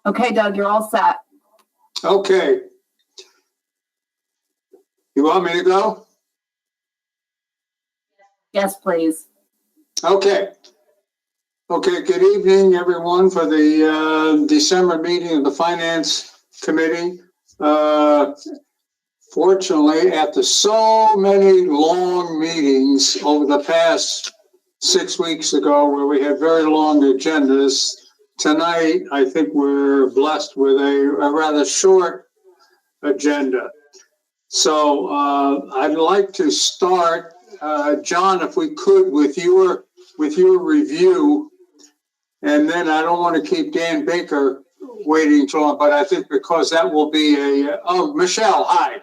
Okay, Doug, you're all set. Okay. You want me to go? Yes, please. Okay. Okay, good evening, everyone, for the December meeting of the Finance Committee. Fortunately, after so many long meetings over the past 6 weeks ago, where we had very long agendas, tonight I think we're blessed with a rather short agenda. So I'd like to start, John, if we could, with your review. And then I don't want to keep Dan Baker waiting too long, but I think because that will be Michelle, hi.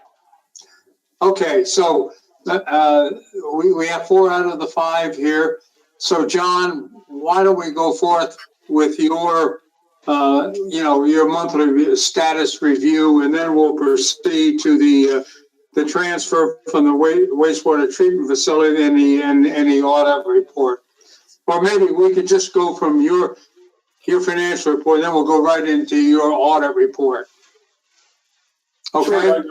Okay, so we have 4 out of the 5 here. So John, why don't we go forth with your your monthly status review, and then we'll proceed to the transfer from the wastewater treatment facility and the audit report. Or maybe we could just go from your financial report, then we'll go right into your audit report. Okay.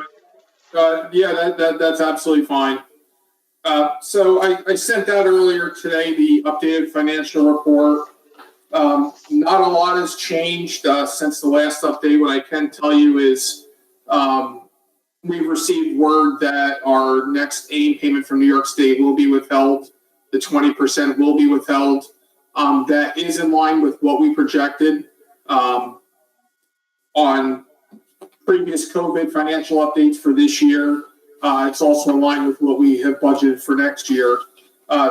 Sure. Yeah, that's absolutely fine. So I sent out earlier today the updated financial report. Not a lot has changed since the last update. What I can tell you is we've received word that our next aid payment from New York State will be withheld. The 20% will be withheld. That is in line with what we projected on previous COVID financial updates for this year. It's also in line with what we have budgeted for next year.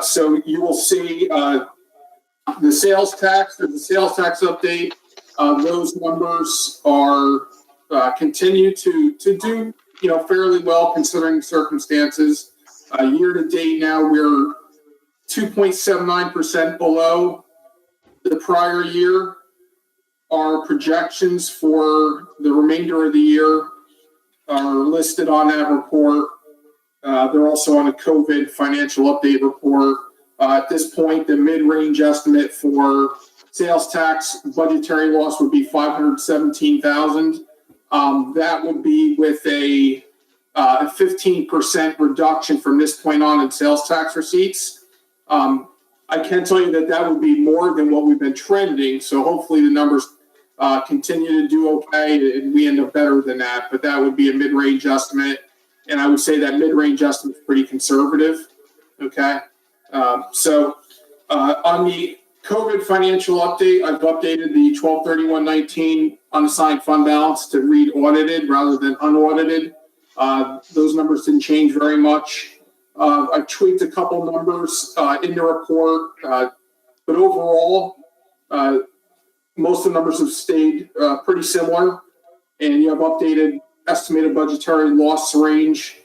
So you will see the sales tax, there's a sales tax update. Those numbers are continue to do fairly well considering circumstances. Year to date now we're 2.79% below the prior year. Our projections for the remainder of the year are listed on that report. They're also on a COVID financial update report. At this point, the mid-range estimate for sales tax budgetary loss would be $517,000. That would be with a 15% reduction from this point on in sales tax receipts. I can tell you that would be more than what we've been trending. So hopefully the numbers continue to do okay and we end up better than that. But that would be a mid-range estimate. And I would say that mid-range estimate is pretty conservative. Okay. So on the COVID financial update, I've updated the 12/31/19 unassigned fund balance to read audited rather than unaudited. Those numbers didn't change very much. I tweaked a couple numbers in the report, but overall, most of the numbers have stayed pretty similar. And you have updated estimated budgetary loss range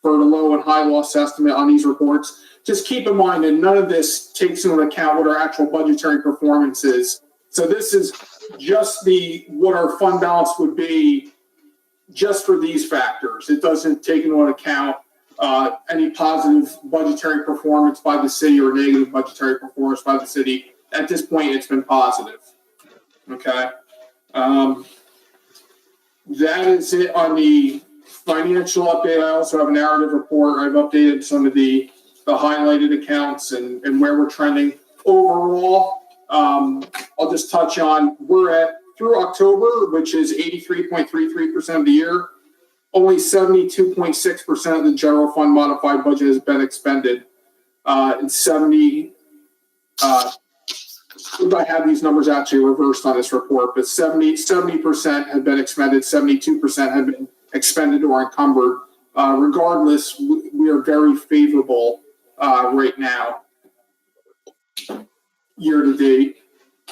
for the low and high loss estimate on these reports. Just keep in mind that none of this takes into account what our actual budgetary performance is. So this is just what our fund balance would be just for these factors. It doesn't take into account any positive budgetary performance by the city or negative budgetary performance by the city. At this point, it's been positive. Okay. That is it on the financial update. I also have a narrative report. I've updated some of the highlighted accounts and where we're trending. Overall, I'll just touch on, we're at, through October, which is 83.33% of the year, only 72.6% of the general fund modified budget has been expended. And 70, I have these numbers actually reversed on this report, but 70% have been expended, 72% have been expended or encumbered. Regardless, we are very favorable right now, year to date.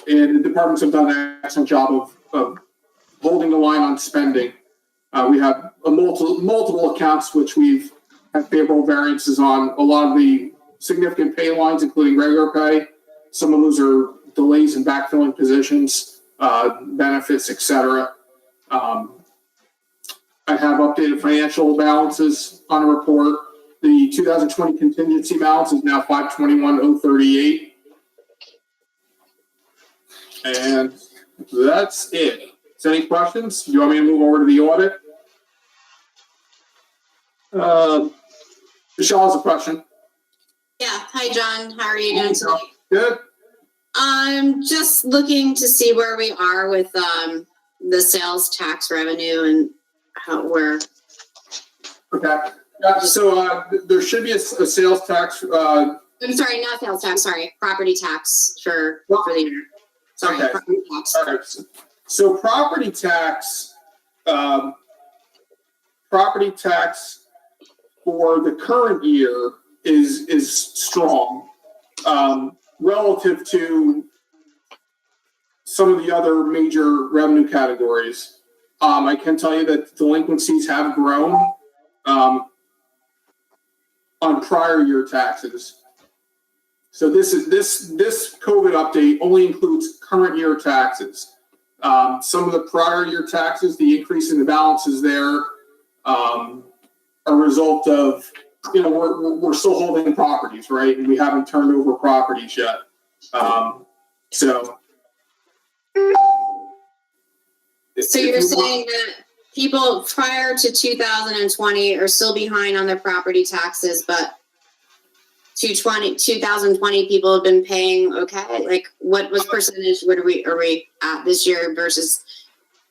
And the departments have done an excellent job of holding the line on spending. We have multiple accounts which we've had favorable variances on. A lot of the significant pay lines, including regular pay. Some of those are delays in backfilling positions. benefits, etc. I have updated financial balances on a report. The 2020 contingency balance is now 521,038. And that's it. Is there any questions? Do you want me to move over to the audit? Michelle has a question. Yeah. Hi, John. How are you doing today? Good. I'm just looking to see where we are with the sales tax revenue and how we're. Okay. So there should be a sales tax. I'm sorry, not sales tax. Sorry, property tax for the year. Sorry, Okay. property tax. All right. So property tax for the current year is strong relative to some of the other major revenue categories. I can tell you that delinquencies have grown on prior year taxes. So this COVID update only includes current year taxes. Some of the prior year taxes, the increase in the balances there, a result of, we're still holding properties, right? And we haven't turned over properties yet. So you're saying that people prior to 2020 are still behind on their property taxes, but 2020 people have been paying okay? Like what percentage are we at this year versus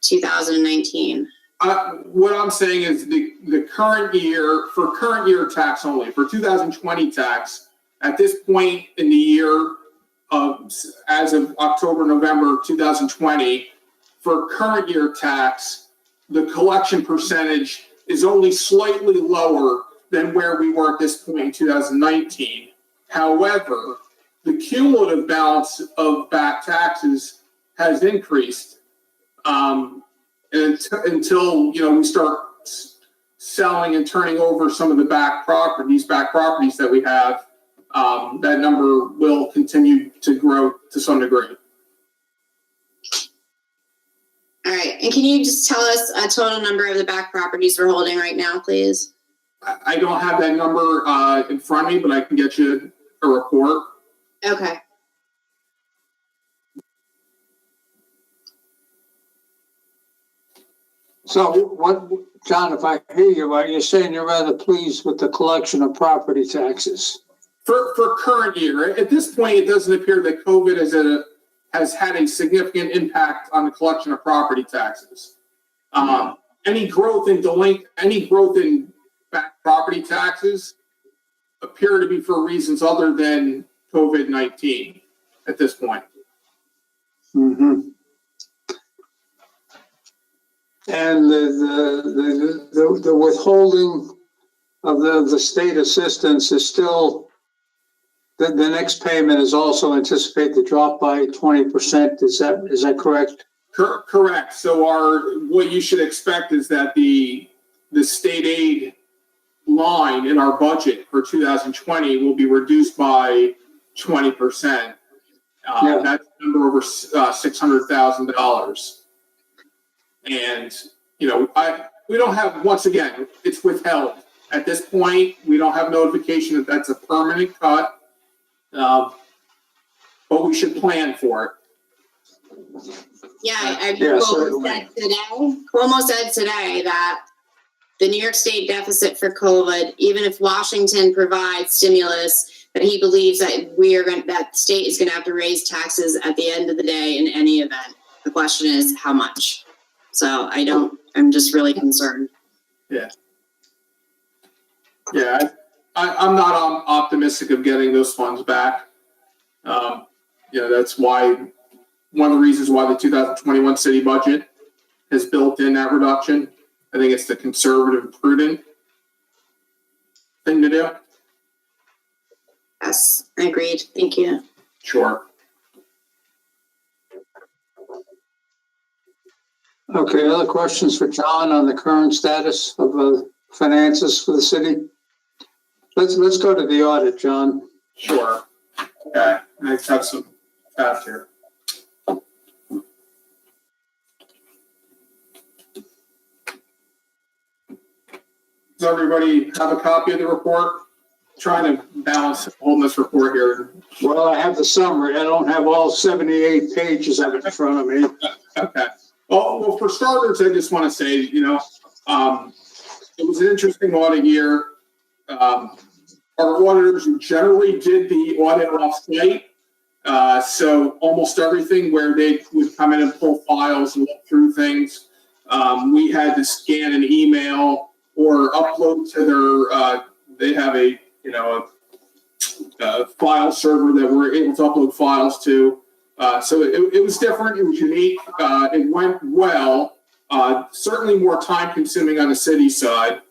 2019? What I'm saying is the current year, for current year tax only, for 2020 tax, at this point in the year, as of October, November 2020, for current year tax, the collection percentage is only slightly lower than where we were at this point in 2019. However, the cumulative balance of back taxes has increased until we start selling and turning over some of the back properties that we have. That number will continue to grow to some degree. All right. And can you just tell us a total number of the back properties we're holding right now, please? I don't have that number in front of me, but I can get you a report. Okay. So John, if I hear you right, you're saying you're rather pleased with the collection of property taxes. For current year, at this point, it doesn't appear that COVID has had a significant impact on the collection of property taxes. Any growth in back property taxes appear to be for reasons other than COVID-19 at this point. Mm-hmm. And the withholding of the state assistance is still, the next payment is also anticipated to drop by 20%. Is that correct? Correct. So what you should expect is that the state aid line in our budget for 2020 will be reduced by 20%. That's a number over $600,000. And we don't have, once again, it's withheld at this point. We don't have notification that that's a permanent cut, but we should plan for it. Yeah, Cuomo said today that the New York State deficit for COVID, even if Washington provides stimulus, that he believes that that state is going to have to raise taxes at the end of the day in any event. The question is how much. So I'm just really concerned. Yeah. I'm not optimistic of getting those funds back. That's why one of the reasons why the 2021 city budget has built in that reduction. I think it's the conservative, prudent thing to do. Yes, agreed. Thank you. Sure. Okay, other questions for John on the current status of finances for the city? Let's go to the audit, John. Sure. Okay, I have some tabs here. Does everybody have a copy of the report? Trying to balance holding this report here. Well, I have the summary. I don't have all 78 pages of it in front of me. Okay. Well, for starters, I just want to say, it was an interesting audit year. Our auditors generally did the audit off-site. So almost everything where they would come in and pull files and look through things, we had to scan an email or upload to their, they have a file server that we're able to upload files to. So it was different. It was unique. It went well. Certainly more time consuming on the city side.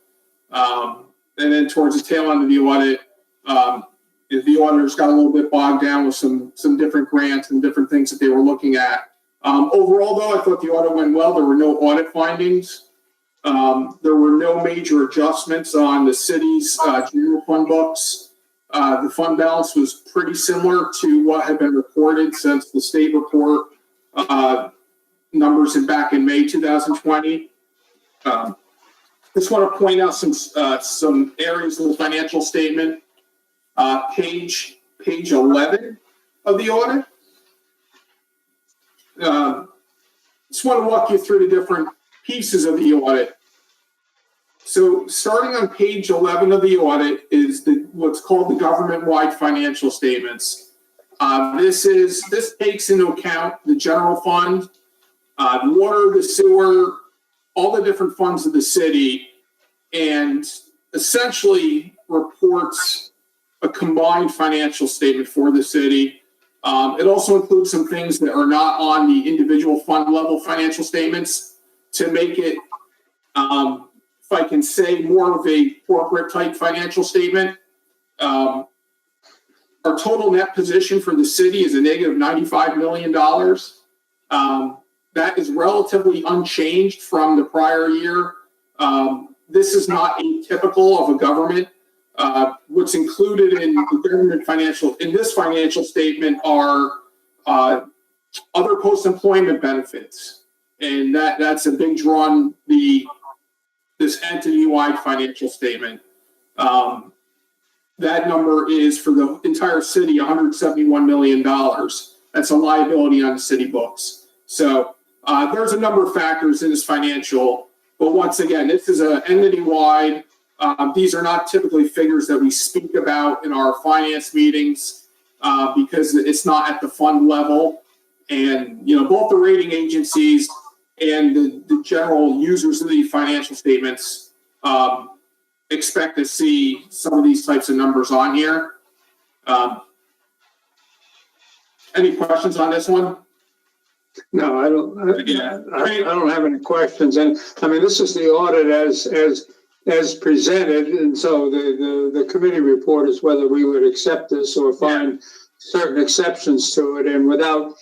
And then towards the tail end of the audit, the auditors got a little bit bogged down with some different grants and different things that they were looking at. Overall, though, I thought the audit went well. There were no audit findings. There were no major adjustments on the city's general fund books. The fund balance was pretty similar to what had been reported since the state report numbers back in May 2020. Just want to point out some areas of the financial statement. Page 11 of the audit. Just want to walk you through the different pieces of the audit. So starting on page 11 of the audit is what's called the government-wide financial statements. This takes into account the general fund, the water, the sewer, all the different funds of the city, and essentially reports a combined financial statement for the city. It also includes some things that are not on the individual fund level financial statements to make it, if I can say, more of a corporate type financial statement. Our total net position for the city is a negative $95 million. That is relatively unchanged from the prior year. This is not atypical of a government. What's included in the government in this financial statement are other post-employment benefits, and that's a big draw on this entity-wide financial statement. That number is for the entire city, $171 million. That's a liability on the city books. So there's a number of factors in this financial, but once again, this is an entity-wide. These are not typically figures that we speak about in our finance meetings because it's not at the fund level. And, both the rating agencies and the general users of the financial statements expect to see some of these types of numbers on here. Any questions on this one? No, I don't have any questions. And I mean, this is the audit as presented, and so the committee report is whether we would accept this or find certain exceptions to it, and without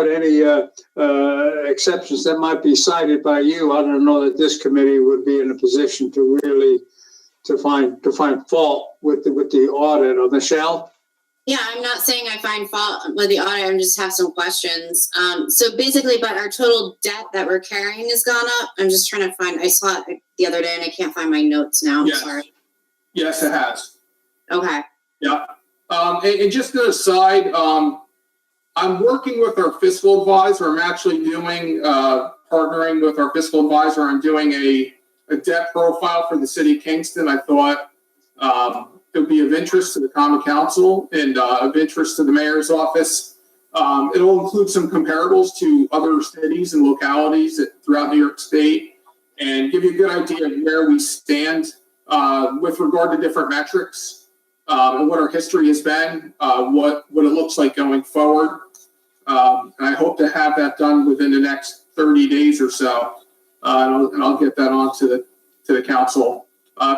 any exceptions that might be cited by you, I don't know that this committee would be in a position to really to find fault with the audit. Or Michelle? Yeah, I'm not saying I find fault with the audit. I just have some questions. So basically, but our total debt that we're carrying has gone up. I'm just trying to find. I saw it the other day and I can't find my notes now. I'm sorry. Yes, it has. Okay. Yeah. And just an aside, I'm working with our fiscal advisor. I'm actually doing partnering with our fiscal advisor. I'm doing a debt profile for the city of Kingston. I thought it would be of interest to the Common Council and of interest to the mayor's office. It'll include some comparables to other cities and localities throughout New York State and give you a good idea of where we stand with regard to different metrics and what our history has been, what it looks like going forward. And I hope to have that done within the next 30 days or so. And I'll get that on to the council.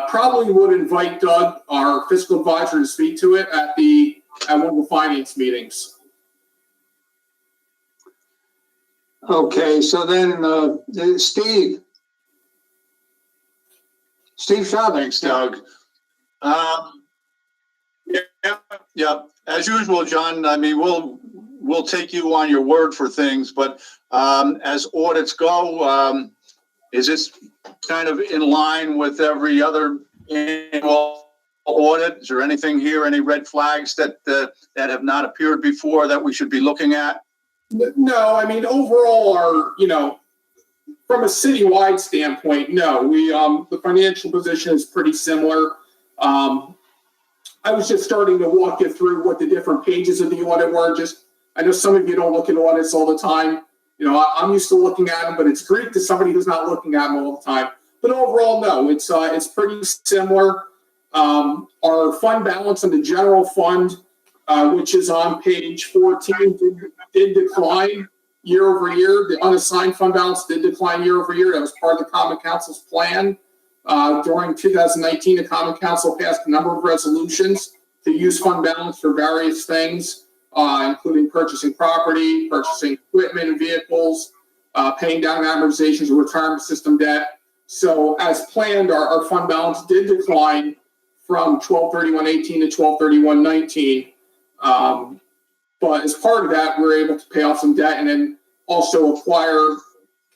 Probably would invite Doug, our fiscal advisor, to speak to it at one of the finance meetings. Okay, so then Steve Schaub. Thanks, Doug. Yeah. As usual, John. I mean, we'll take you on your word for things, but as audits go, Is this kind of in line with every other annual audit? Is there anything here, any red flags that have not appeared before that we should be looking at? No, I mean, overall, from a citywide standpoint, no, the financial position is pretty similar. I was just starting to walk you through what the different pages of the audit were. I know some of you don't look at audits all the time. I'm used to looking at them, but it's Greek to somebody who's not looking at them all the time. But overall, no, it's pretty similar. Our fund balance in the general fund, which is on page 14, did decline year over year. The unassigned fund balance did decline year over year. That was part of the Common Council's plan. During 2019, the Common Council passed a number of resolutions to use fund balance for various things, including purchasing property, purchasing equipment and vehicles, paying down amortizations of retirement system debt. So as planned, our fund balance did decline from 12/31/18 to 12/31/19. But as part of that, we were able to pay off some debt and then also acquire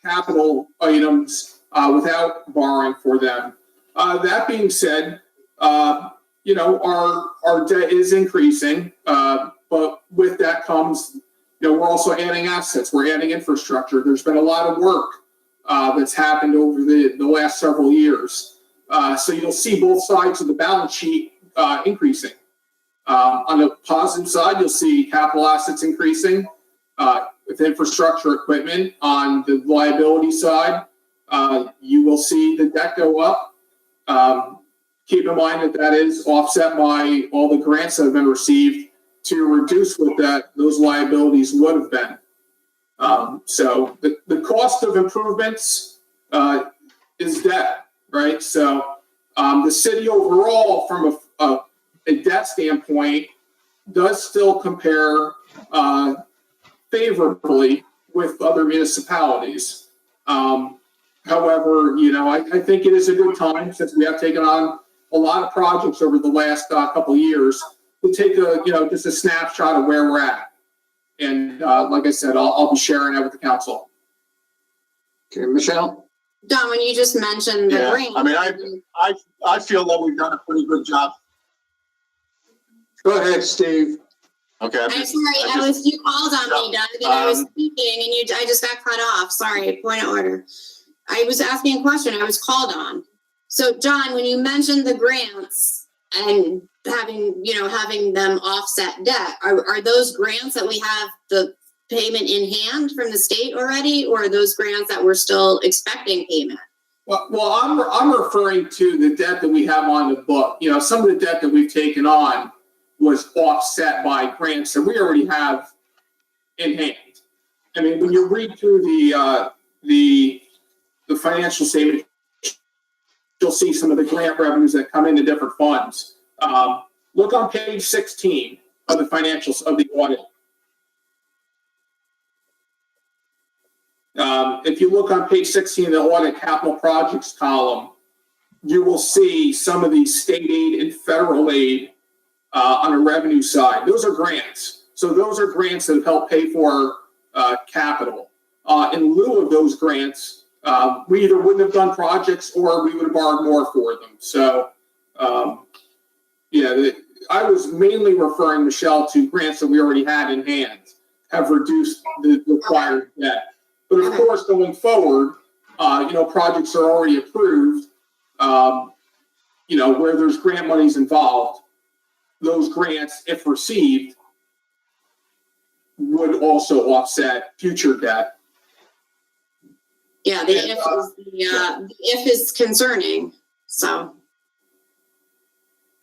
capital items without borrowing for them. That being said, our debt is increasing, but with that comes, we're also adding assets. We're adding infrastructure. There's been a lot of work that's happened over the last several years. So you'll see both sides of the balance sheet increasing. On the positive side, you'll see capital assets increasing with infrastructure equipment. On the liability side, you will see the debt go up. Keep in mind that is offset by all the grants that have been received to reduce what those liabilities would have been. So the cost of improvements is debt, right? So the city overall, from a debt standpoint, does still compare favorably with other municipalities. However, I think it is a good time, since we have taken on a lot of projects over the last couple of years, to take just a snapshot of where we're at. And like I said, I'll be sharing that with the council. Okay, Michelle? Don, when you just mentioned the Yeah, grant. I mean, I feel that we've done a pretty good job. Go ahead, Steve. Okay. I'm sorry, you called on me, Doug, and I was speaking, and I just got cut off. Sorry, point of order. I was asking a question. I was called on. So, John, when you mentioned the grants and having them offset debt, are those grants that we have the payment in hand from the state already, or are those grants that we're still expecting payment? Well, I'm referring to the debt that we have on the book. Some of the debt that we've taken on was offset by grants that we already have in hand. I mean, when you read through the financial statement, you'll see some of the grant revenues that come into different funds. Look on page 16 of the financials of the audit. If you look on page 16 of the audit capital projects column, you will see some of the state aid and federal aid on the revenue side. Those are grants. So those are grants that have helped pay for capital. In lieu of those grants, we either wouldn't have done projects or we would have borrowed more for them. So, I was mainly referring, Michelle, to grants that we already had in hand, have reduced the required debt. But of course, going forward, projects are already approved, where there's grant monies involved. Those grants, if received, would also offset future debt. Yeah, the if is concerning. So,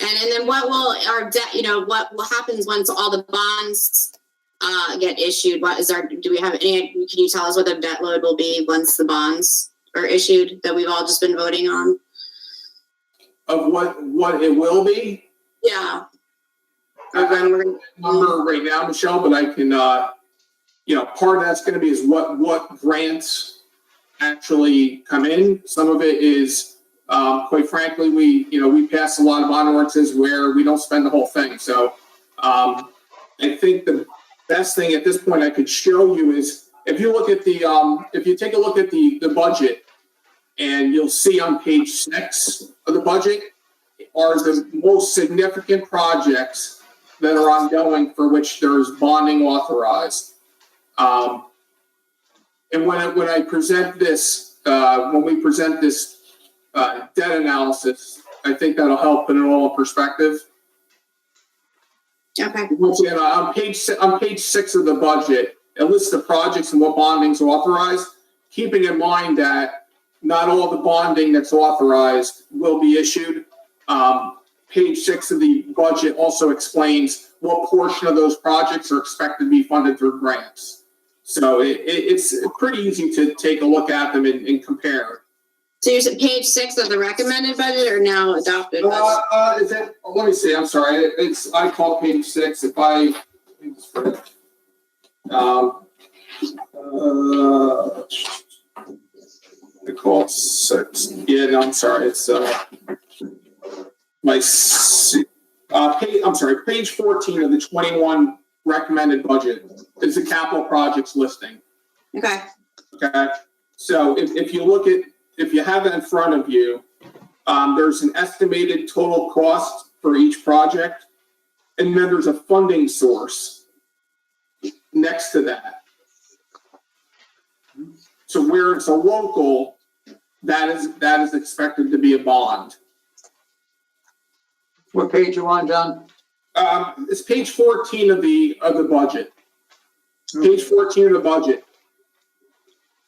and then what will our debt? What happens once all the bonds get issued? Do we have any? Can you tell us what the debt load will be once the bonds are issued that we've all just been voting on? Of what it will be? Yeah. I don't remember right now, Michelle, but I can. Part of that's going to be is what grants actually come in. Some of it is, quite frankly, we pass a lot of bond ordinances where we don't spend the whole thing. So I think the best thing at this point I could show you is if you look at if you take a look at the budget And you'll see on page 6 of the budget are the most significant projects that are ongoing for which there's bonding authorized. And when I present this, when we present this debt analysis, I think that'll help put it all in perspective. Okay. Once again, on page 6 of the budget, it lists the projects and what bonding's authorized, keeping in mind that not all the bonding that's authorized will be issued. Page 6 of the budget also explains what portion of those projects are expected to be funded through grants. So it's pretty easy to take a look at them and compare. So you're at page 6 of the recommended budget or now adopted budget? Is it? Let me see. I'm sorry. I call page 6. I call it 6. Yeah, no, I'm sorry. It's page 14 of the 21 recommended budget is the capital projects listing. Okay. Okay. So if you have it in front of you, there's an estimated total cost for each project, and then there's a funding source next to that. So where it's a local, that is expected to be a bond. What page you on, John? It's page 14 of the budget. Page 14 of the budget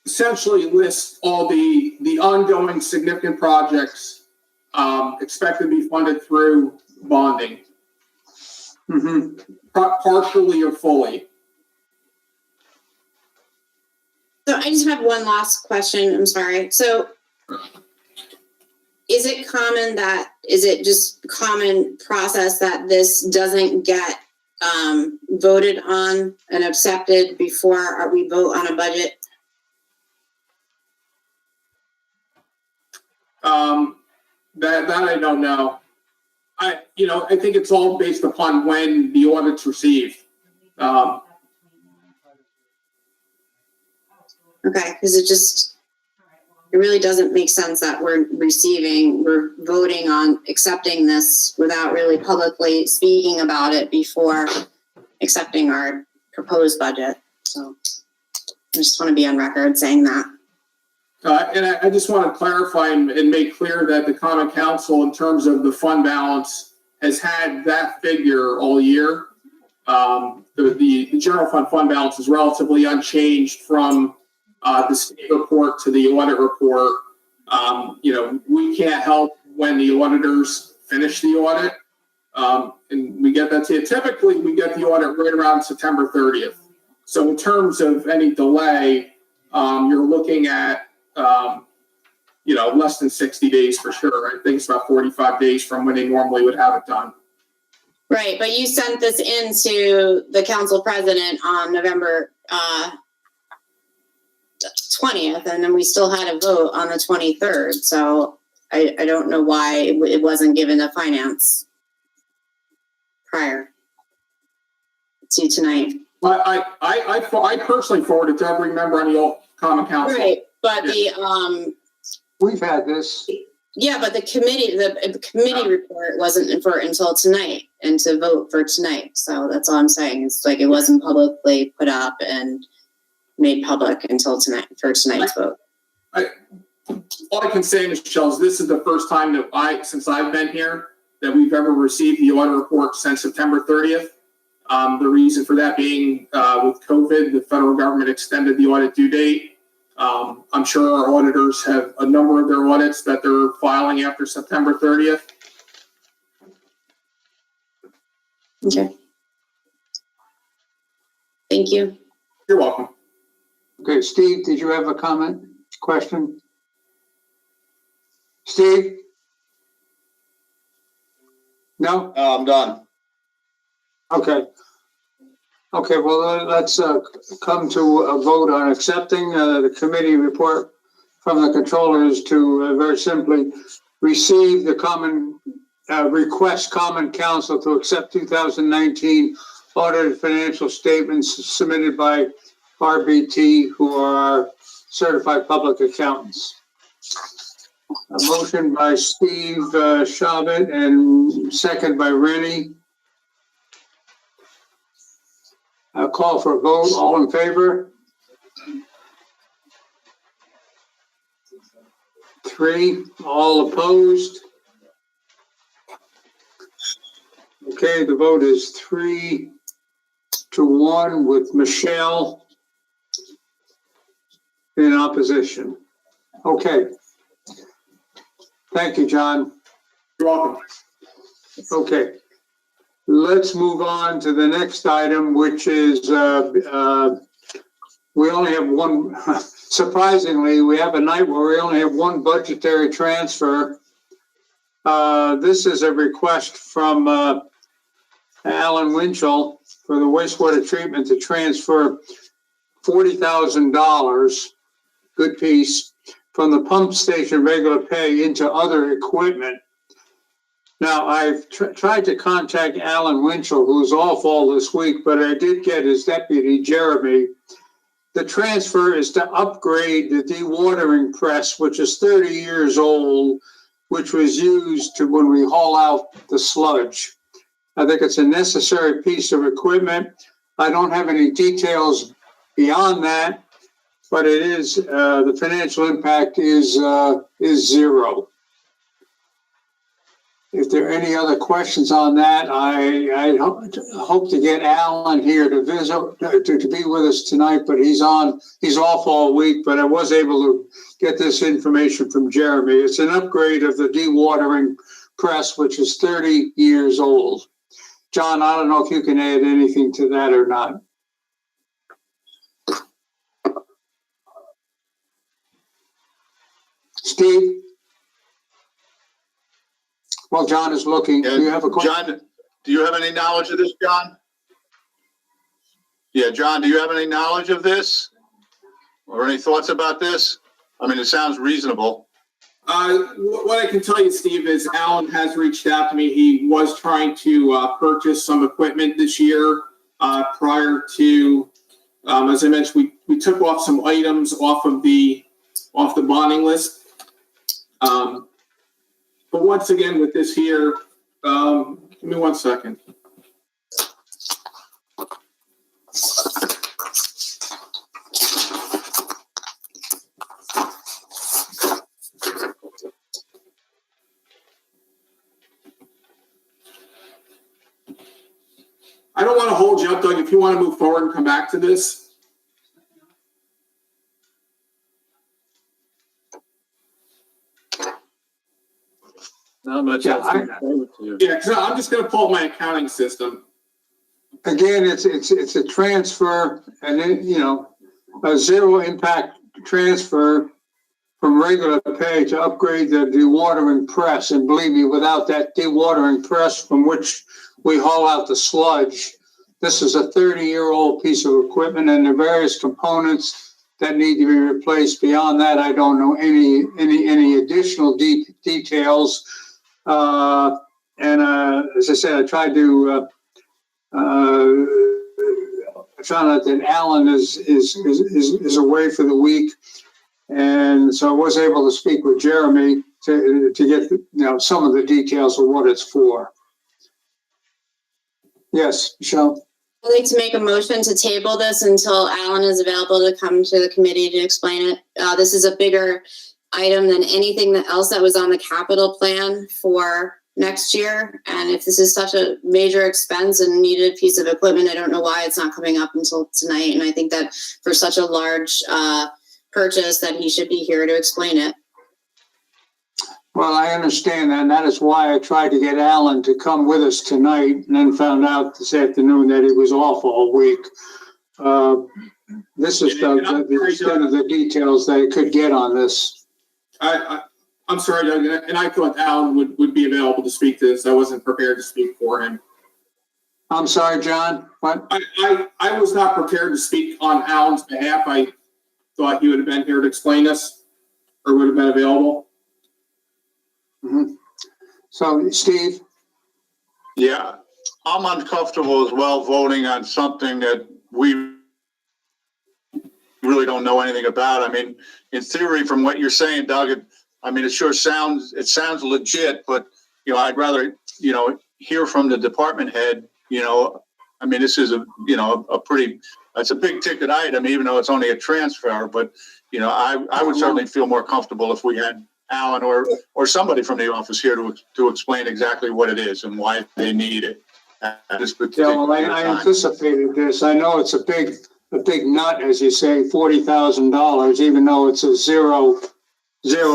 essentially lists all the ongoing significant projects expected to be funded through bonding, partially or fully. So I just have one last question. I'm sorry. So is it just common process that this doesn't get voted on and accepted before we vote on a budget? That I don't know. I think it's all based upon when the audit's received. Okay, because it really doesn't make sense that we're voting on accepting this without really publicly speaking about it before accepting our proposed budget. So I just want to be on record saying that. And I just want to clarify and make clear that the Common Council, in terms of the fund balance, has had that figure all year. The general fund balance is relatively unchanged from the state report to the audit report. We can't help when the auditors finish the audit, and we get that to you. Typically, we get the audit right around September 30th. So in terms of any delay, you're looking at less than 60 days for sure. I think it's about 45 days from when they normally would have it done. Right, but you sent this into the council president on November 20th, and then we still had a vote on the 23rd. So I don't know why it wasn't given to finance prior to tonight. But I personally forwarded to every member on the Common Council. Right, but We've had this. yeah, but the committee report wasn't until tonight and to vote for tonight. So that's all I'm saying. It's like it wasn't publicly put up and made public until tonight for tonight's vote. All I can say, Michelle, is this is the first time that since I've been here, that we've ever received the audit report since September 30th. The reason for that being with COVID, the federal government extended the audit due date. I'm sure our auditors have a number of their audits that they're filing after September 30th. Okay. Thank you. You're welcome. Okay, Steve, did you have a comment, question? Steve? No? I'm done. Okay. Okay, well, let's come to a vote on accepting the committee report from the controllers to very simply receive the request Common Council to accept 2019 audited financial statements submitted by RBT, who are our certified public accountants. A motion by Steve Shabbat and second by Rennie. I'll call for a vote. All in favor? 3. All opposed? Okay, the vote is 3-1 with Michelle in opposition. Okay. Thank you, John. You're welcome. Okay. Let's move on to the next item, which is, we only have one, surprisingly, we have a night where we only have one budgetary transfer. This is a request from Alan Winchell for the wastewater treatment to transfer $40,000, good piece, from the pump station regular pay into other equipment. Now, I've tried to contact Alan Winchell, who's off all this week, but I did get his deputy, Jeremy. The transfer is to upgrade the dewatering press, which is 30 years old, which was used to when we haul out the sludge. I think it's a necessary piece of equipment. I don't have any details beyond that, but it is, the financial impact is 0. If there are any other questions on that, I hope to get Alan here to visit, to be with us tonight, but he's off all week, but I was able to get this information from Jeremy. It's an upgrade of the dewatering press, which is 30 years old. John, I don't know if you can add anything to that or not. Steve? Well, John is looking. Do you have a question? John, do you have any knowledge of this, John? Yeah, John, do you have any knowledge of this? Or any thoughts about this? I mean, it sounds reasonable. What I can tell you, Steve, is Alan has reached out to me. He was trying to purchase some equipment this year prior to, as I mentioned, we took off some items off the bonding list. But once again, with this here, give me 1 second. I don't want to hold you up, Doug. If you want to move forward and come back to this. Not much Yeah, else to forward to you. Yeah, because I'm just going to pull up my accounting system. Again, it's a transfer, and then, you know, a zero impact transfer from regular pay to upgrade the dewatering press. And believe me, without that dewatering press from which we haul out the sludge, this is a 30-year-old piece of equipment, and the various components that need to be replaced. Beyond that, I don't know any additional details. As I said, I tried to. I found out that Alan is away for the week, and so I was able to speak with Jeremy to get some of the details of what it's for. Yes, Michelle. I'd like to make a motion to table this until Alan is available to come to the committee to explain it. This is a bigger item than anything else that was on the capital plan for next year. And if this is such a major expense and needed piece of equipment, I don't know why it's not coming up until tonight. And I think that for such a large purchase that he should be here to explain it. Well, I understand that, and that is why I tried to get Alan to come with us tonight, and then found out this afternoon that he was off all week. This is the extent of the details that I could get on this. I'm sorry, Doug, and I thought Alan would be available to speak to this. I wasn't prepared to speak for him. I'm sorry, John, what? I was not prepared to speak on Alan's behalf. I thought he would have been here to explain this, or would have been available. Mm-hmm. So, Steve? Yeah, I'm uncomfortable as well voting on something that we really don't know anything about. I mean, in theory, from what you're saying, Doug, it sure sounds legit, but, I'd rather, hear from the department head, this is it's a big ticket item, even though it's only a transfer, but, I would certainly feel more comfortable if we had Alan or somebody from the office here to explain exactly what it is and why they need it at this Yeah, particular well, I time. anticipated this. I know it's a big nut, as you say, $40,000, even though it's a zero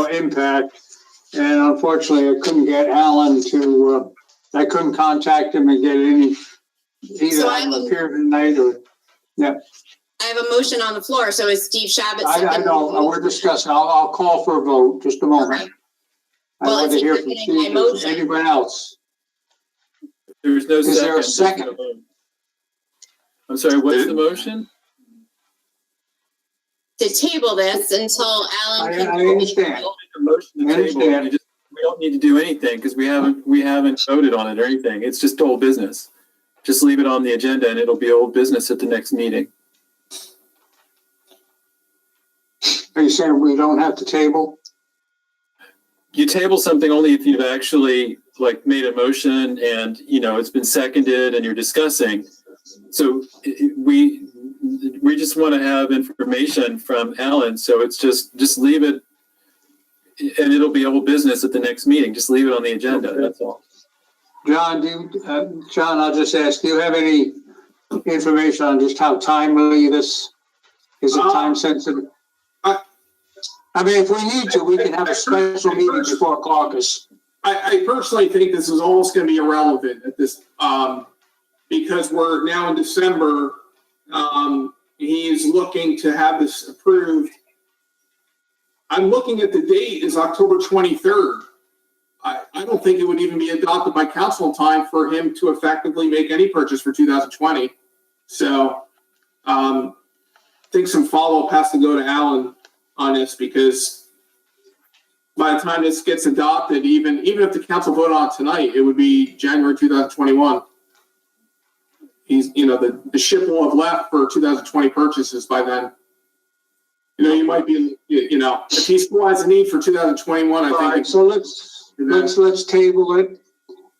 impact. And unfortunately, I couldn't get Alan I couldn't contact him and get either So have him appear tonight or, I have a motion on the floor. So is Steve Shabbat? I know, we're discussing. I'll call for a vote, just a moment. Okay. I Well, want is to he hear from seconding my Steve. motion? Anyone else? There's no Is there a second. second? I'm sorry, what's the motion? To table this until Alan can. I understand. A motion to I table. understand. We don't need to do anything because we haven't voted on it or anything. It's just old business. Just leave it on the agenda and it'll be old business at the next meeting. Are you saying we don't have to table? You table something only if you've actually made a motion and, it's been seconded and you're discussing. So we just want to have information from Alan. So it's just leave it and it'll be old business at the next meeting. Just leave it on the agenda. Okay. That's all. John, John, I'll just ask, do you have any information on just how timely this, is it time sensitive? If we need to, we can have a special meeting before caucus. I personally think this is almost going to be irrelevant at this, because we're now in December. He is looking to have this approved. I'm looking at the date is October 23rd. I don't think it would even be adopted by council in time for him to effectively make any purchase for 2020. So I think some follow-up has to go to Alan on this, because by the time this gets adopted, even if the council voted on it tonight, it would be January 2021. He's, the ship will have left for 2020 purchases by then. You might be, if he still has a need for 2021, I All think. right, so let's table it,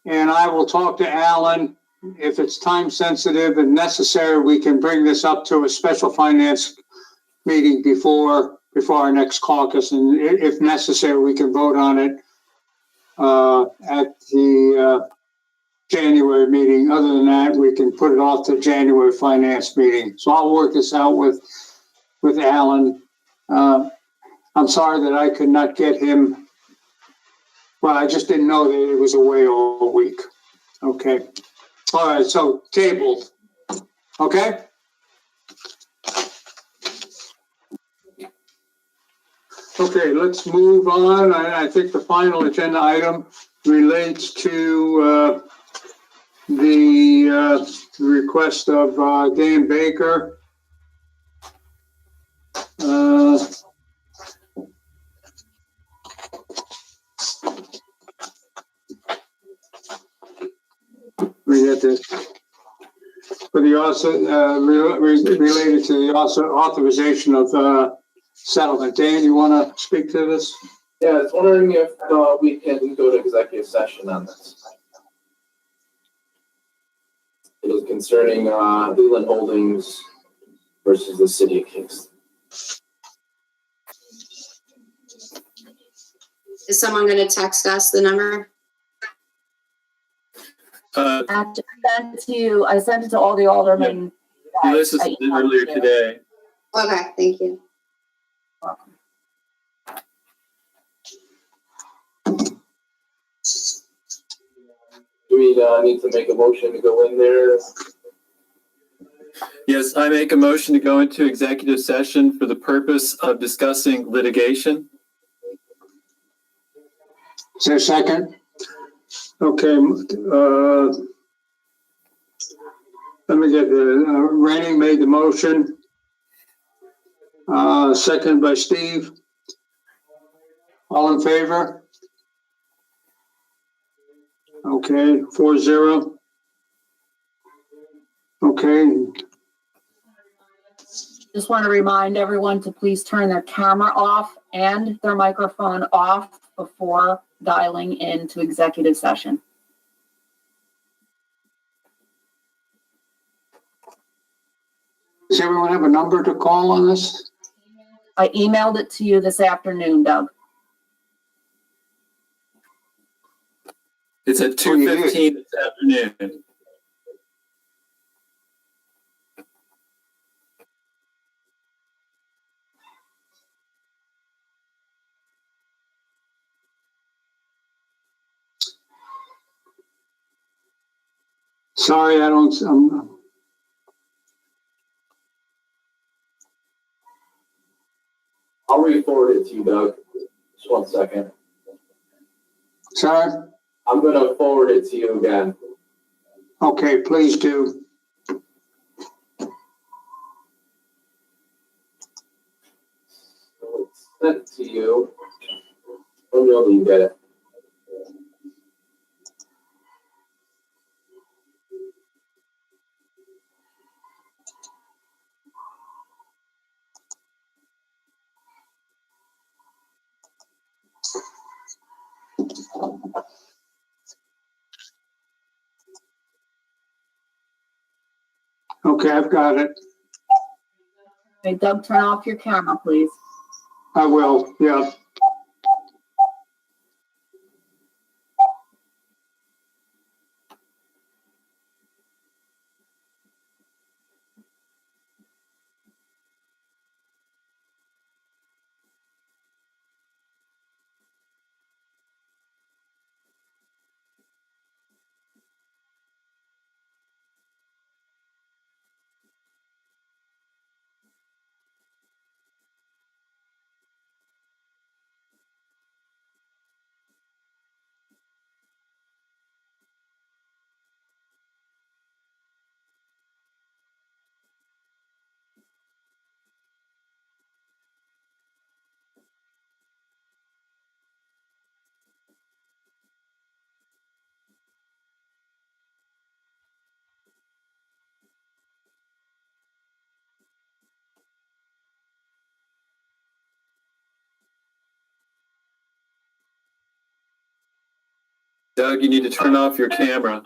and I will talk to Alan. If it's time sensitive and necessary, we can bring this up to a special finance meeting before our next caucus, and if necessary, we can vote on it at the January meeting. Other than that, we can put it off to January finance meeting. So I'll work this out with Alan. I'm sorry that I could not get him. Well, I just didn't know that it was away all week. Okay. All right, so tabled. Okay? Okay, let's move on. I think the final agenda item relates to the request of Dan Baker. We get this for the related to the authorization of settlement. Dan, you want to speak to this? Yeah, I was wondering if we can go to executive session on this. It is concerning Leland Holdings versus the city of Kingston. Is someone going to text us the number? I sent it to all the aldermen. This is earlier today. Okay, thank you. Do we need to make a motion to go in there? Yes, I make a motion to go into executive session for the purpose of discussing litigation. Is there a second? Okay, let me get the, Rainey made the motion. Second by Steve. All in favor? Okay, 4-0. Okay. Just want to remind everyone to please turn their camera off and their microphone off before dialing into executive session. Does everyone have a number to call on this? I emailed it to you this afternoon, Doug. It's at 2:15 this afternoon. Sorry, I'll re-forward it to you, Doug. Just 1 second. sorry. I'm gonna forward it to you again. Okay, please do. So it's sent to you. Let me know that you get it. Okay, I've got it. Okay, Doug, turn off your camera, please. I will, yeah. Doug, you need to turn off your camera.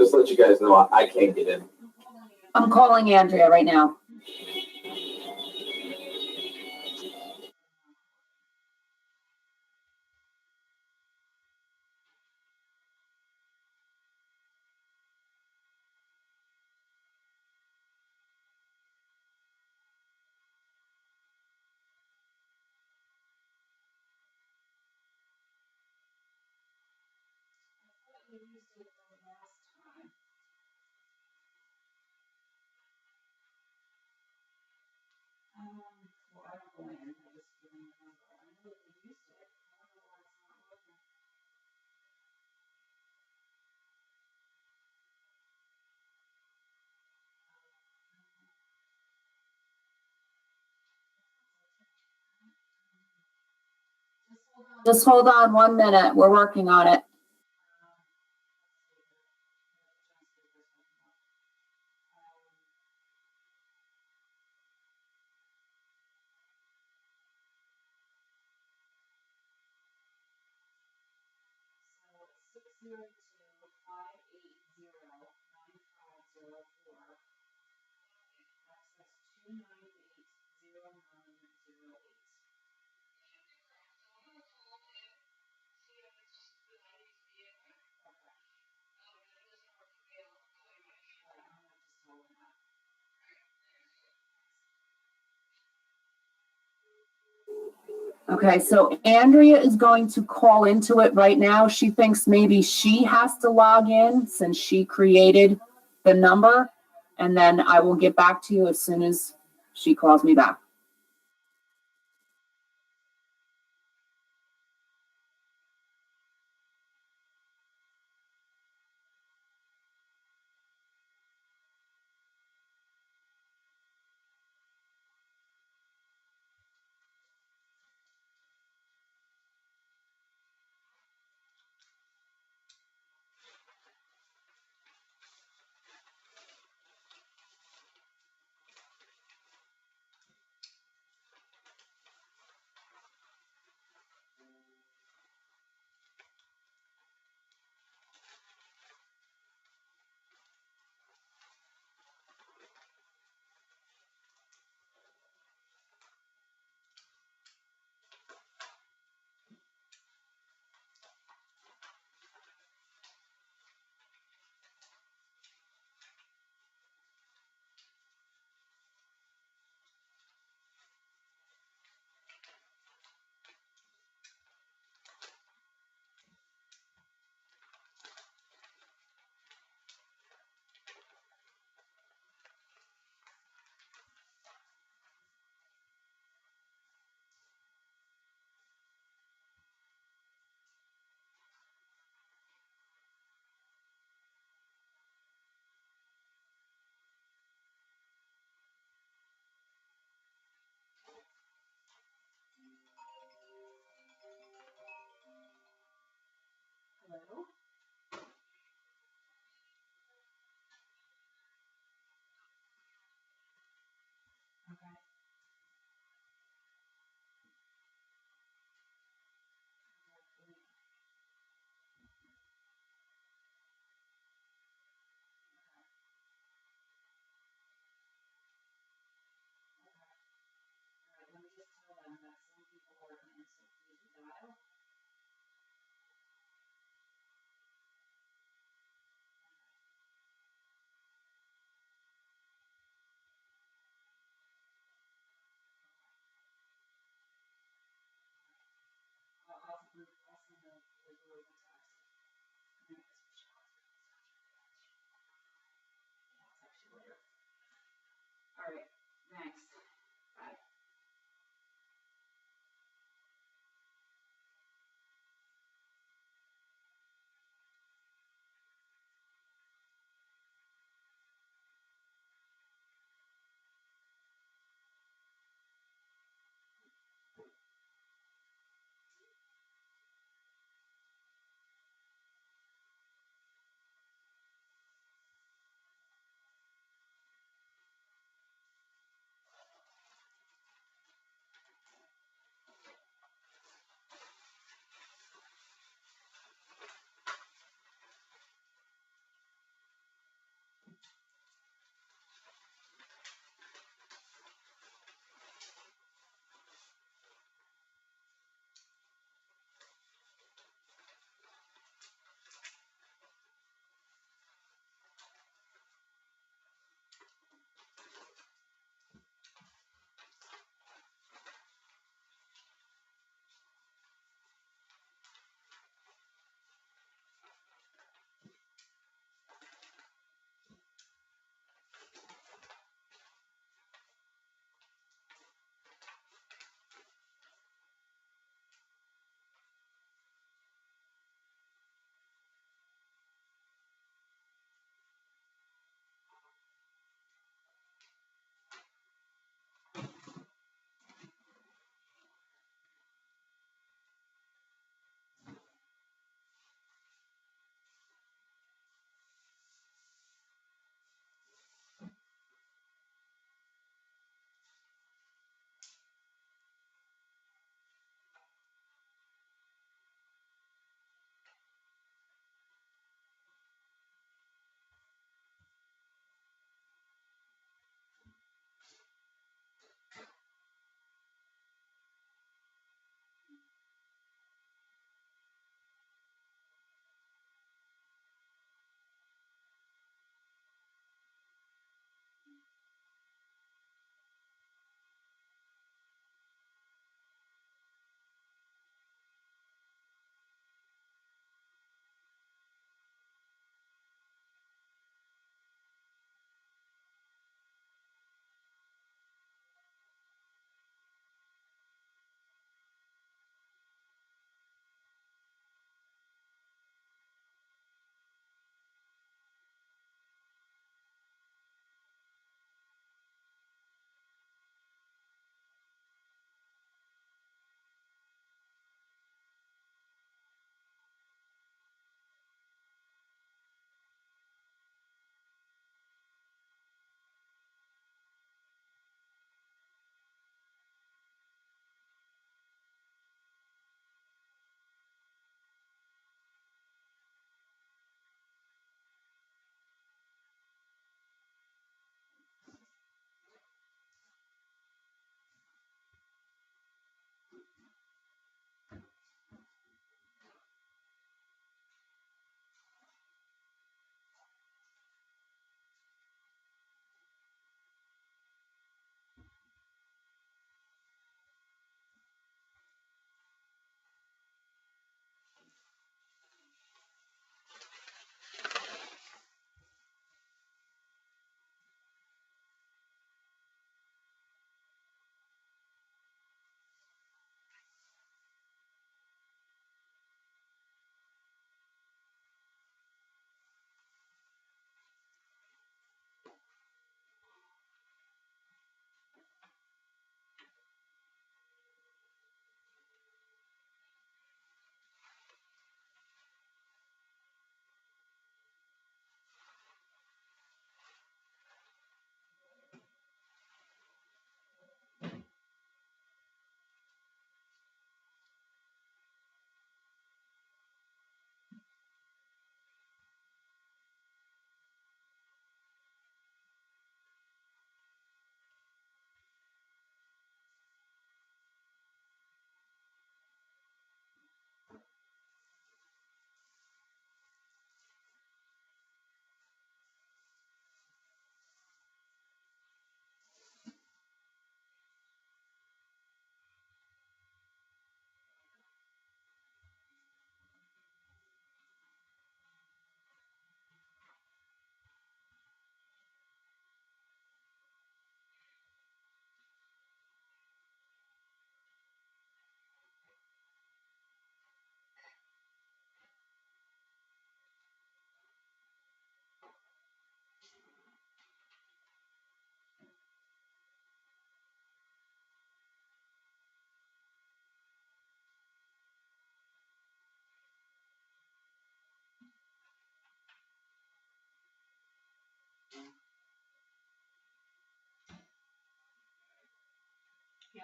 just let you guys know, I can't get in. I'm calling Andrea right now. Just hold on 1 minute. We're working on it. Okay, so Andrea is going to call into it right now. She thinks maybe she has to log in since she created the number. And then I will get back to you as soon as she calls me back.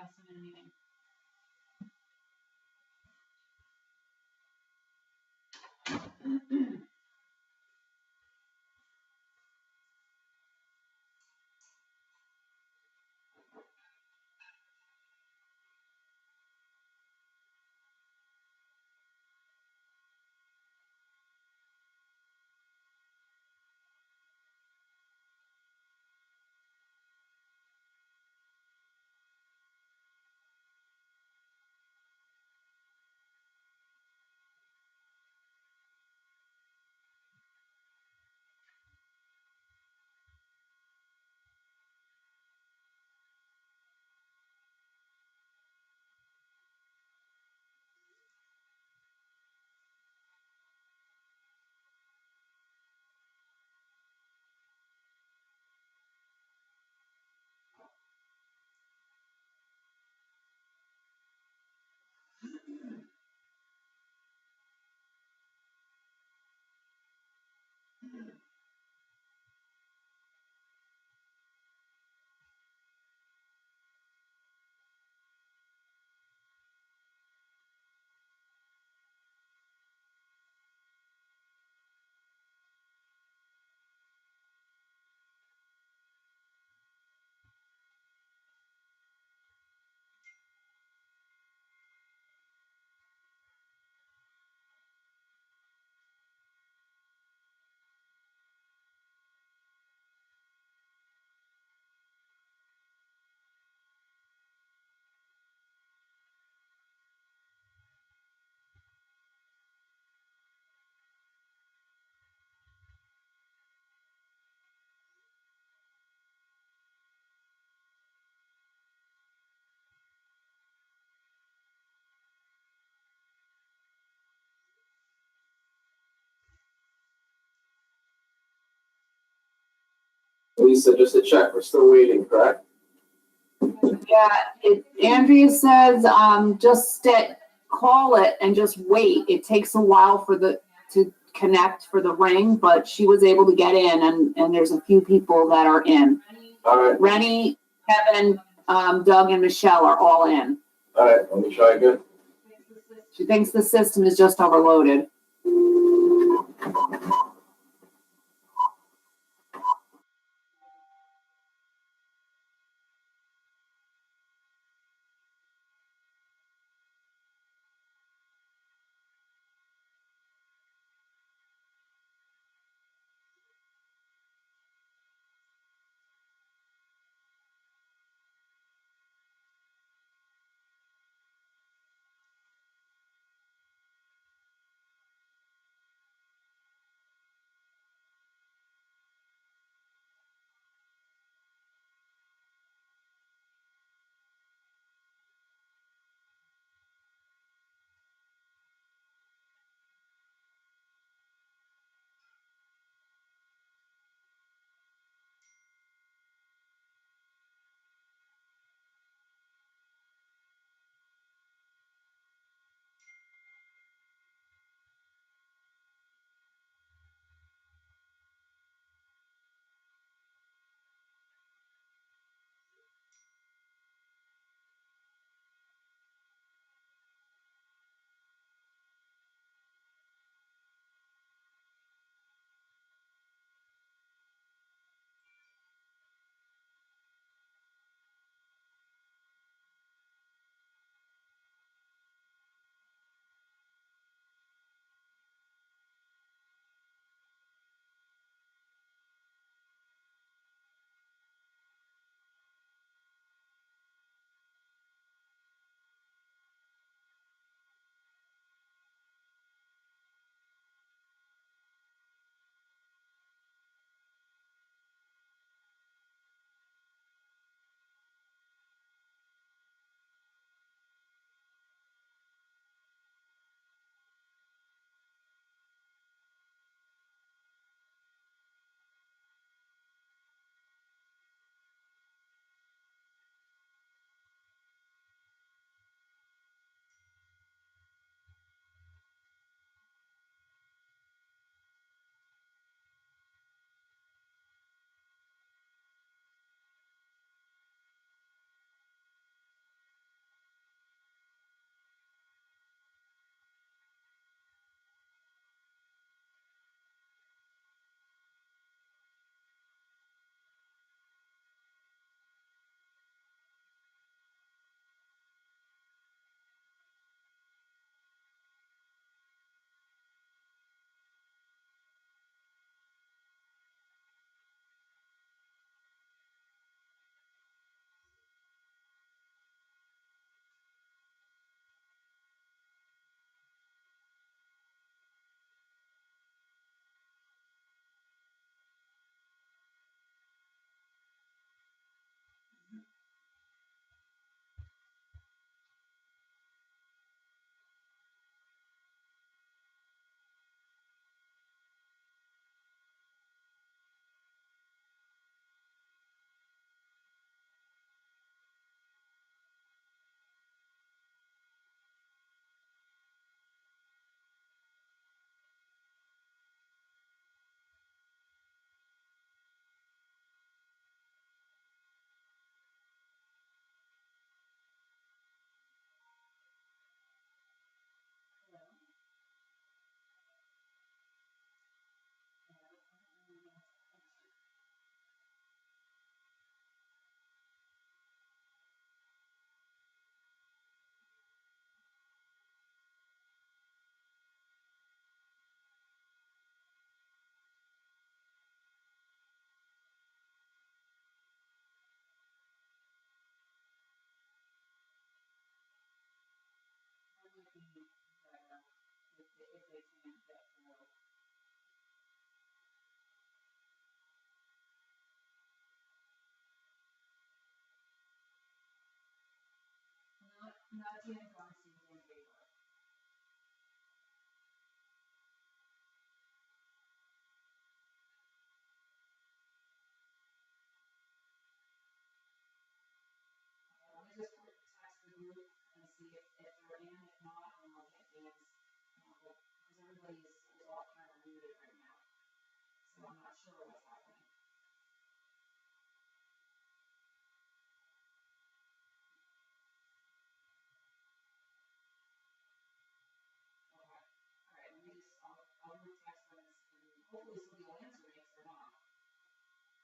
Yes, I'm in a meeting. Lisa, just to check, we're still waiting, correct? Yeah, Andrea says, call it and just wait. It takes a while to connect for the ring, but she was able to get in and there's a few people that are in. All right, Rennie, Kevin, Doug and Michelle are all in. all right, let me try again. She thinks the system is just overloaded. everybody's all kind of muted right now. So I'm not sure what's happening. Okay. All right, let me just, I'll re-text them and hopefully somebody will answer me if they're not. All right, thanks.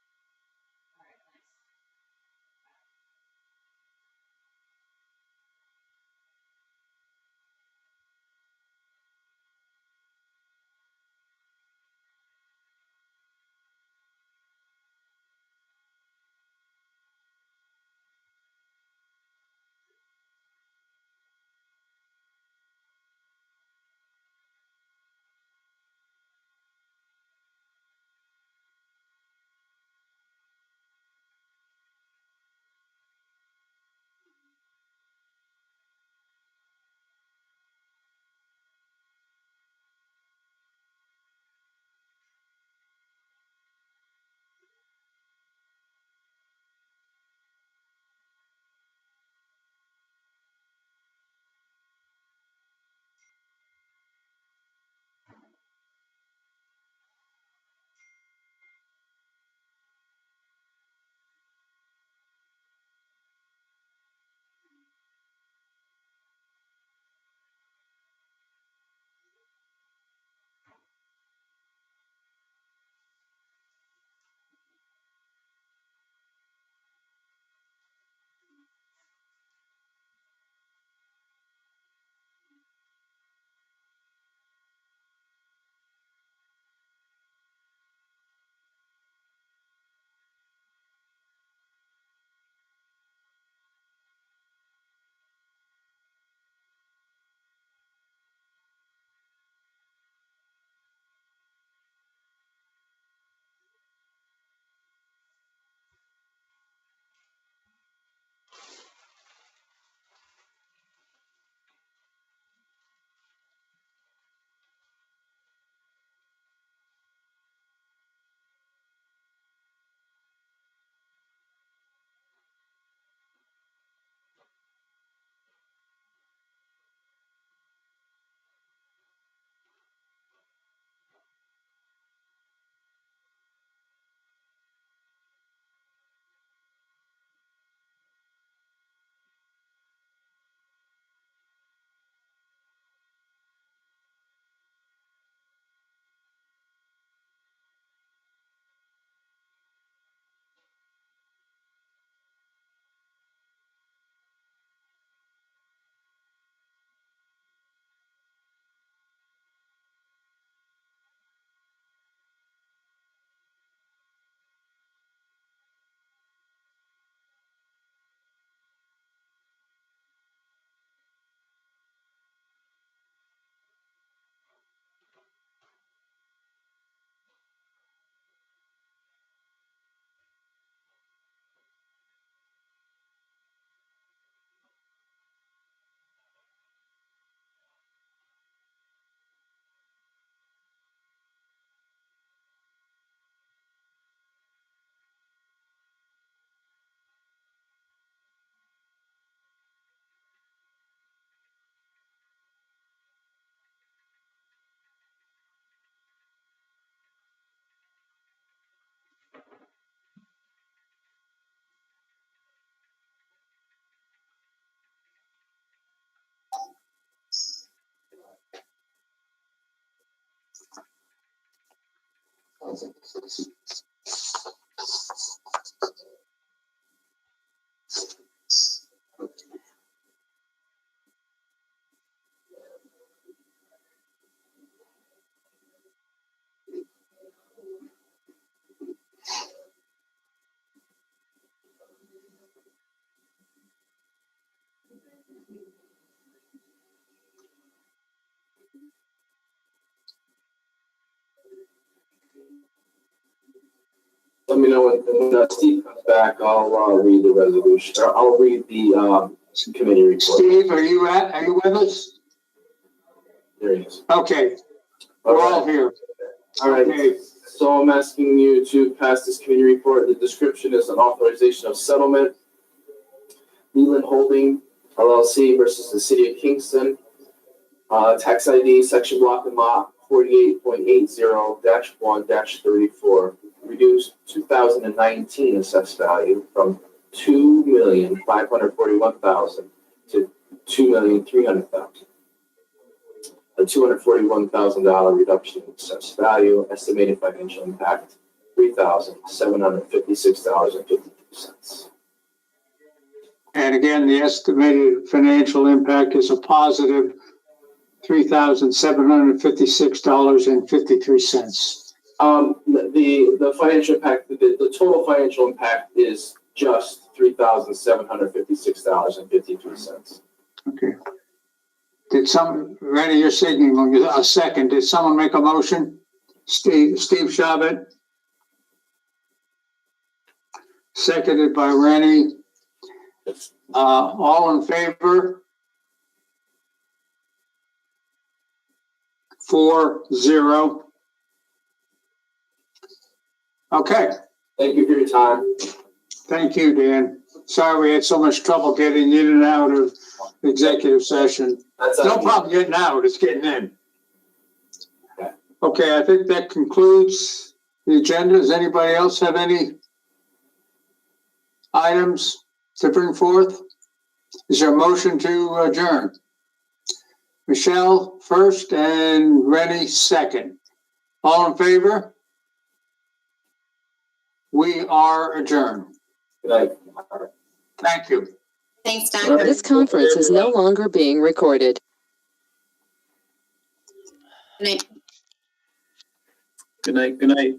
Let me know when Steve comes back. I'll read the resolution. Or I'll read the committee report. Steve, are you with us? There he is. Okay, we're all here. All right. Okay. So I'm asking you to pass this committee report. The description is an authorization of settlement. Leland Holding LLC versus the City of Kingston. Tax ID, section block and lot 48.80-1-34, reduced 2019 assessed value from $2,541,000 to $2,300,000. A $241,000 reduction in assessed value, estimated financial impact, $3,756.52. And again, the estimated financial impact is a positive $3,756.53. The financial impact, the total financial impact is just $3,756.53. Okay. Randy, you're signaling a second. Did someone make a motion? Steve Shabbat. Seconded by Randy. All in favor? 4-0. Okay. Thank you for your time. Thank you, Dan. Sorry we had so much trouble getting in and out of executive session. No problem getting out, it's getting in. Okay, I think that concludes the agenda. Does anybody else have any items to bring forth? Is there a motion to adjourn? Michelle first and Rennie second. All in favor? We are adjourned. Good night. Thank you. Thanks, Don. This conference is no longer being recorded. Good night. Good night. Good night.